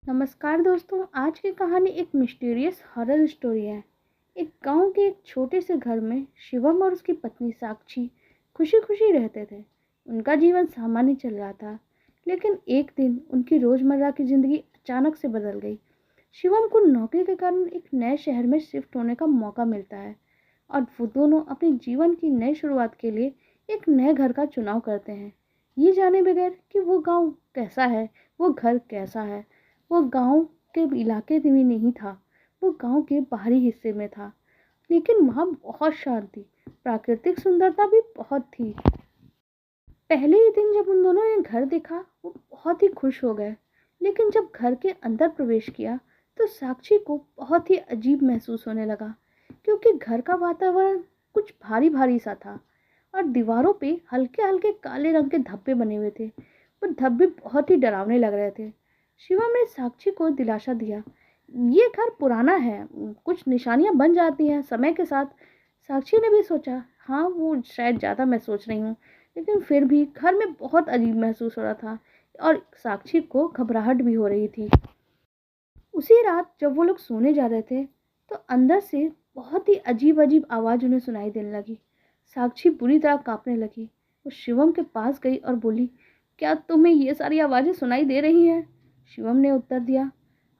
नमस्कार दोस्तों। आज की कहानी एक मिस्टीरियस हॉरर स्टोरी है। एक गांव के एक छोटे से घर में शिवम और उसकी पत्नी साक्षी खुशी खुशी रहते थे। उनका जीवन सामान्य चल रहा था, लेकिन एक दिन उनकी रोजमर्रा की जिंदगी अचानक से बदल गई। शिवम को नौकरी के कारण एक नए शहर में शिफ्ट होने का मौका मिलता है और वो दोनों अपने जीवन की नई शुरुआत के लिए एक नए घर का चुनाव करते हैं, ये जाने बगैर कि वो गांव कैसा है, वो घर कैसा है। वो गांव के इलाके में नहीं था, वो गांव के बाहरी हिस्से में था, लेकिन वहाँ बहुत शांति, प्राकृतिक सुंदरता भी बहुत थी। पहले ही दिन जब उन दोनों ने घर देखा, वो बहुत ही खुश हो गए। लेकिन जब घर के अंदर प्रवेश किया तो साक्षी को बहुत ही अजीब महसूस होने लगा, क्योंकि घर का वातावरण कुछ भारी भारी सा था और दीवारों पे हल्के हल्के काले रंग के धब्बे बने हुए थे। वो धब्बे बहुत ही डरावने लग रहे थे। शिवम ने साक्षी को दिलासा दिया, ये घर पुराना है, कुछ निशानियां बन जाती हैं समय के साथ। साक्षी ने भी सोचा, हाँ वो शायद ज़्यादा मैं सोच रही हूँ, लेकिन फिर भी घर में बहुत अजीब महसूस हो रहा था और साक्षी को घबराहट भी हो रही थी। उसी रात जब वो लोग सोने जा रहे थे तो अंदर से बहुत ही अजीब अजीब आवाज़ उन्हें सुनाई देने लगी। साक्षी बुरी तरह कांपने लगी। वो शिवम के पास गई और बोली, क्या तुम्हें ये सारी आवाज़ें सुनाई दे रही हैं? शिवम ने उत्तर दिया,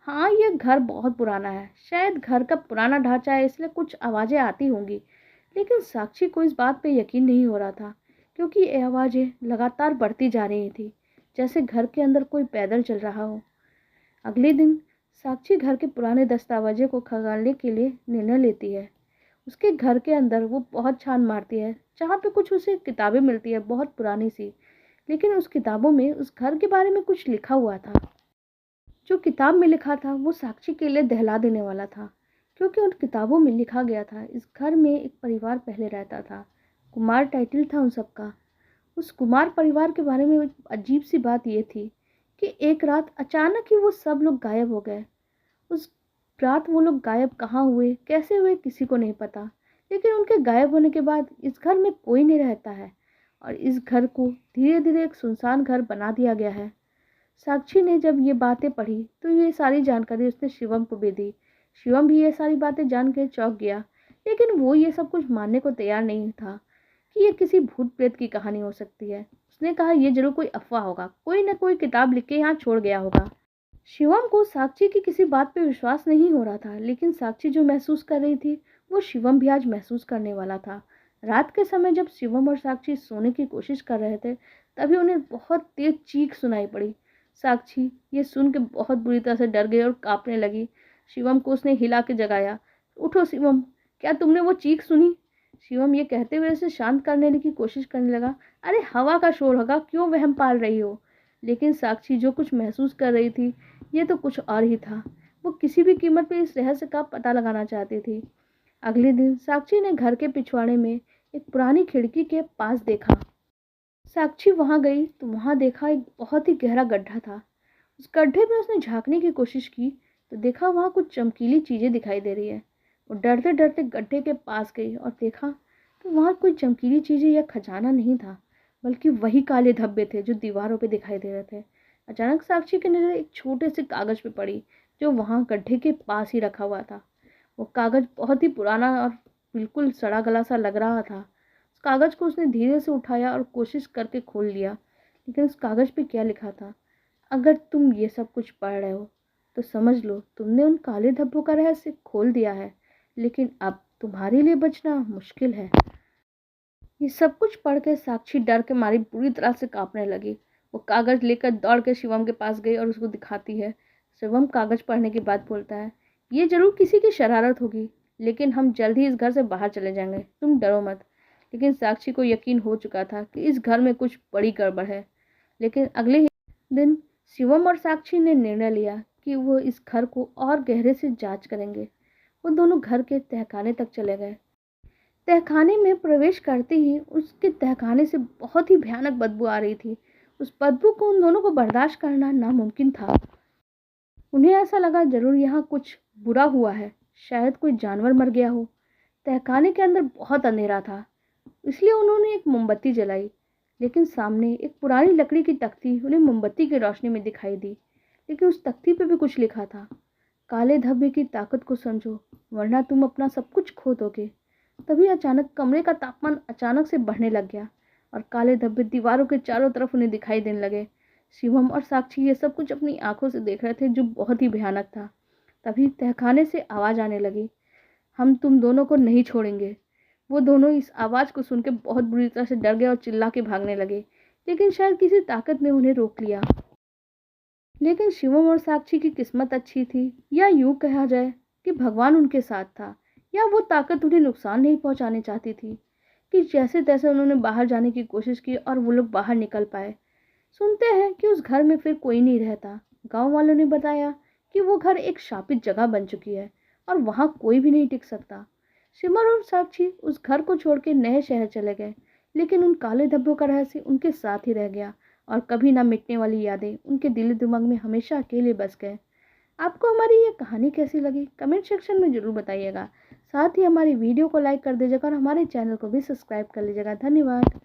हाँ ये घर बहुत पुराना है, शायद घर का पुराना ढांचा है इसलिए कुछ आवाज़ें आती होंगी। लेकिन साक्षी को इस बात पे यकीन नहीं हो रहा था, क्योंकि ये आवाज़ें लगातार बढ़ती जा रही थी, जैसे घर के अंदर कोई पैदल चल रहा हो। अगले दिन साक्षी घर के पुराने दस्तावेजों को खंगालने के लिए निर्णय लेती है। उसके घर के अंदर वो बहुत छान मारती है, जहाँ पे कुछ उसे किताबें मिलती है बहुत पुरानी सी। लेकिन उस किताबों में उस घर के बारे में कुछ लिखा हुआ था। जो किताब में लिखा था वो साक्षी के लिए दहला देने वाला था, क्योंकि उन किताबों में लिखा गया था इस घर में एक परिवार पहले रहता था। कुमार टाइटल था उन सबका। उस कुमार परिवार के बारे में एक अजीब सी बात यह थी कि एक रात अचानक ही वो सब लोग गायब हो गए। उस रात वो लोग गायब कहाँ हुए, कैसे हुए, किसी को नहीं पता। लेकिन उनके गायब होने के बाद इस घर में कोई नहीं रहता है और इस घर को धीरे धीरे एक सुनसान घर बना दिया गया है। साक्षी ने जब ये बातें पढ़ी तो ये सारी जानकारी उसने शिवम को भी दी। शिवम भी ये सारी बातें जान के चौंक गया, लेकिन वो ये सब कुछ मानने को तैयार नहीं था कि ये किसी भूत प्रेत की कहानी हो सकती है। उसने कहा, ये जरूर कोई अफवाह होगा, कोई ना कोई किताब लिख के यहाँ छोड़ गया होगा। शिवम को साक्षी की किसी बात पे विश्वास नहीं हो रहा था, लेकिन साक्षी जो महसूस कर रही थी वो शिवम भी आज महसूस करने वाला था। रात के समय जब शिवम और साक्षी सोने की कोशिश कर रहे थे, तभी उन्हें बहुत तेज चीख सुनाई पड़ी। साक्षी ये सुन के बहुत बुरी तरह से डर गई और कांपने लगी। शिवम को उसने हिला के जगाया। उठो शिवम, क्या तुमने वो चीख सुनी? शिवम ये कहते हुए उसे शांत करने की कोशिश करने लगा। अरे हवा का शोर होगा, क्यों वहम पाल रही हो? लेकिन साक्षी जो कुछ महसूस कर रही थी ये तो कुछ और ही था। वो किसी भी कीमत पर इस रहस्य का पता लगाना चाहती थी। अगले दिन साक्षी ने घर के पिछवाड़े में एक पुरानी खिड़की के पास देखा। साक्षी वहां गई तो वहां देखा एक बहुत ही गहरा गड्ढा था। उस गड्ढे में उसने झांकने की कोशिश की तो देखा वहां कुछ चमकीली चीजें दिखाई दे रही है। वो डरते डरते गड्ढे के पास गई और देखा तो वहां कोई चमकीली चीजें या खजाना नहीं था, बल्कि वही काले धब्बे थे जो दीवारों पे दिखाई दे रहे थे। अचानक साक्षी की नजर एक छोटे से कागज पे पड़ी, जो वहां गड्ढे के पास ही रखा हुआ था। वो कागज बहुत ही पुराना और बिल्कुल सड़ा गला सा लग रहा था। उस कागज को उसने धीरे से उठाया और कोशिश करके खोल लिया। लेकिन उस कागज पे क्या लिखा था? अगर तुम ये सब कुछ पढ़ रहे हो तो समझ लो तुमने उन काले धब्बों का रहस्य खोल दिया है, लेकिन अब तुम्हारे लिए बचना मुश्किल है। ये सब कुछ पढ़ के साक्षी डर के मारी बुरी तरह से कांपने लगी। वो कागज लेकर दौड़ के शिवम के पास गई और उसको दिखाती है। शिवम कागज पढ़ने के बाद बोलता है, ये जरूर किसी की शरारत होगी, लेकिन हम जल्द ही इस घर से बाहर चले जाएंगे, तुम डरो मत। लेकिन साक्षी को यकीन हो चुका था कि इस घर में कुछ बड़ी गड़बड़ है। लेकिन अगले ही दिन शिवम और साक्षी ने निर्णय लिया कि वो इस घर को और गहरे से जांच करेंगे। वो दोनों घर के तहखाने तक चले गए। तहखाने में प्रवेश करते ही उसके तहखाने से बहुत ही भयानक बदबू आ रही थी। उस बदबू को उन दोनों को बर्दाश्त करना नामुमकिन था। उन्हें ऐसा लगा जरूर यहाँ कुछ बुरा हुआ है, शायद कोई जानवर मर गया हो। तहखाने के अंदर बहुत अंधेरा था, इसलिए उन्होंने एक मोमबत्ती जलाई। लेकिन सामने एक पुरानी लकड़ी की तख्ती उन्हें मोमबत्ती की रोशनी में दिखाई दी। लेकिन उस तख्ती पे भी कुछ लिखा था, काले धब्बे की ताकत को समझो वरना तुम अपना सब कुछ खो दोगे। तभी अचानक कमरे का तापमान अचानक से बढ़ने लग गया और काले धब्बे दीवारों के चारों तरफ उन्हें दिखाई देने लगे। शिवम और साक्षी ये सब कुछ अपनी आंखों से देख रहे थे, जो बहुत ही भयानक था। तभी तहखाने से आवाज आने लगी, हम तुम दोनों को नहीं छोड़ेंगे। वो दोनों इस आवाज को सुनकर बहुत बुरी तरह से डर गए और चिल्ला के भागने लगे, लेकिन शायद किसी ताकत ने उन्हें रोक लिया। लेकिन शिवम और साक्षी की किस्मत अच्छी थी, या यूं कहा जाए कि भगवान उनके साथ था, या वो ताकत उन्हें नुकसान नहीं पहुंचाने चाहती थी। कि जैसे तैसे उन्होंने बाहर जाने की कोशिश की और वो लोग बाहर निकल पाए। सुनते हैं कि उस घर में फिर कोई नहीं रहता। गांव वालों ने बताया कि वो घर एक शापित जगह बन चुकी है और वहां कोई भी नहीं टिक सकता। सिमर और साक्षी उस घर को छोड़ के नए शहर चले गए, लेकिन उन काले धब्बों का रहस्य उनके साथ ही रह गया और कभी ना मिटने वाली यादें उनके दिल दिमाग में हमेशा अकेले बस गए। आपको हमारी ये कहानी कैसी लगी कमेंट सेक्शन में ज़रूर बताइएगा। साथ ही हमारी वीडियो को लाइक कर दीजिएगा और हमारे चैनल को भी सब्सक्राइब कर लीजिएगा। धन्यवाद।